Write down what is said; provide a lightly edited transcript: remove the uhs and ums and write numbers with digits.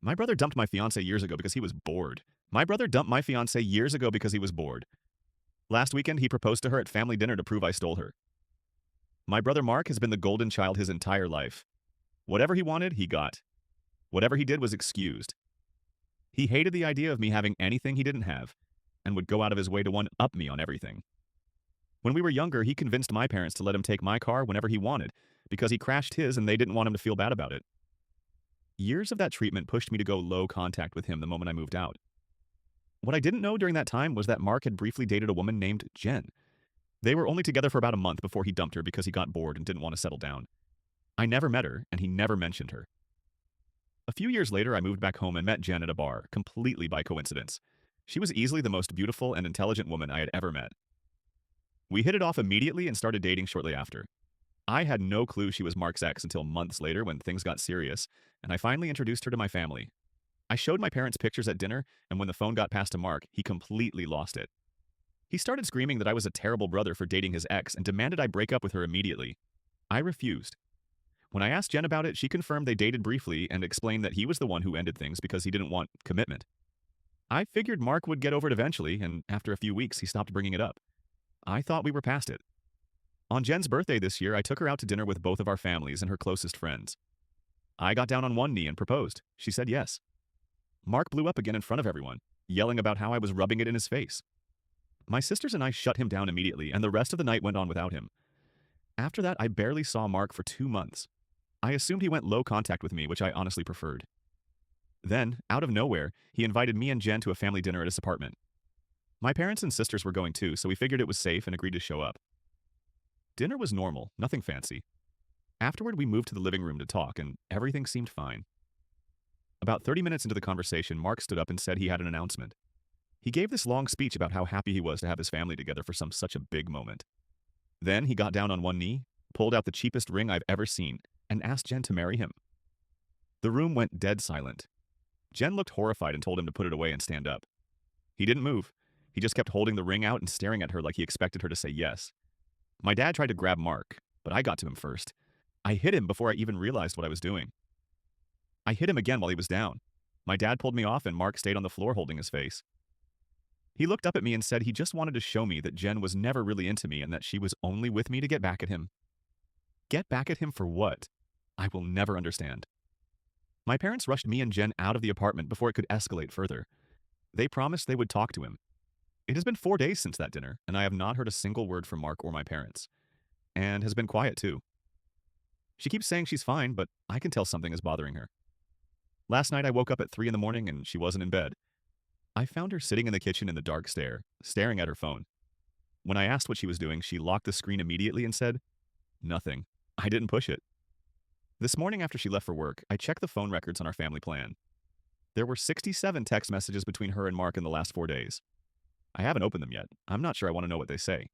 My brother dumped my fiance years ago because he was bored. My brother dumped my fiance years ago because he was bored. Last weekend, he proposed to her at family dinner to prove I stole her. My brother Mark has been the golden child his entire life. Whatever he wanted, he got. Whatever he did was excused. He hated the idea of me having anything he didn't have, and would go out of his way to one-up me on everything. When we were younger, he convinced my parents to let him take my car whenever he wanted, because he crashed his and they didn't want him to feel bad about it. Years of that treatment pushed me to go low contact with him the moment I moved out. What I didn't know during that time was that Mark had briefly dated a woman named Jen. They were only together for about a month before he dumped her because he got bored and didn't want to settle down. I never met her, and he never mentioned her. A few years later, I moved back home and met Jen at a bar, completely by coincidence. She was easily the most beautiful and intelligent woman I had ever met. We hit it off immediately and started dating shortly after. I had no clue she was Mark's ex until months later when things got serious, and I finally introduced her to my family. I showed my parents pictures at dinner, and when the phone got passed to Mark, he completely lost it. He started screaming that I was a terrible brother for dating his ex and demanded I break up with her immediately. I refused. When I asked Jen about it, she confirmed they dated briefly and explained that he was the one who ended things because he didn't want commitment. I figured Mark would get over it eventually, and after a few weeks, he stopped bringing it up. I thought we were past it. On Jen's birthday this year, I took her out to dinner with both of our families and her closest friends. I got down on one knee and proposed. She said yes. Mark blew up again in front of everyone, yelling about how I was rubbing it in his face. My sisters and I shut him down immediately, and the rest of the night went on without him. After that, I barely saw Mark for 2 months. I assumed he went low contact with me, which I honestly preferred. Then, out of nowhere, he invited me and Jen to a family dinner at his apartment. My parents and sisters were going too, so we figured it was safe and agreed to show up. Dinner was normal, nothing fancy. Afterward, we moved to the living room to talk, and everything seemed fine. About 30 minutes into the conversation, Mark stood up and said he had an announcement. He gave this long speech about how happy he was to have his family together for such a big moment. Then he got down on one knee, pulled out the cheapest ring I've ever seen, and asked Jen to marry him. The room went dead silent. Jen looked horrified and told him to put it away and stand up. He didn't move. He just kept holding the ring out and staring at her like he expected her to say yes. My dad tried to grab Mark, but I got to him first. I hit him before I even realized what I was doing. I hit him again while he was down. My dad pulled me off and Mark stayed on the floor holding his face. He looked up at me and said he just wanted to show me that Jen was never really into me and that she was only with me to get back at him. Get back at him for what? I will never understand. My parents rushed me and Jen out of the apartment before it could escalate further. They promised they would talk to him. It has been 4 days since that dinner, and I have not heard a single word from Mark or my parents. And has been quiet too. She keeps saying she's fine, but I can tell something is bothering her. Last night I woke up at 3 in the morning and she wasn't in bed. I found her sitting in the kitchen in the dark staring at her phone. When I asked what she was doing, she locked the screen immediately and said, "Nothing. I didn't push it." This morning after she left for work, I checked the phone records on our family plan. There were 67 text messages between her and Mark in the last 4 days. I haven't opened them yet. I'm not sure I want to know what they say.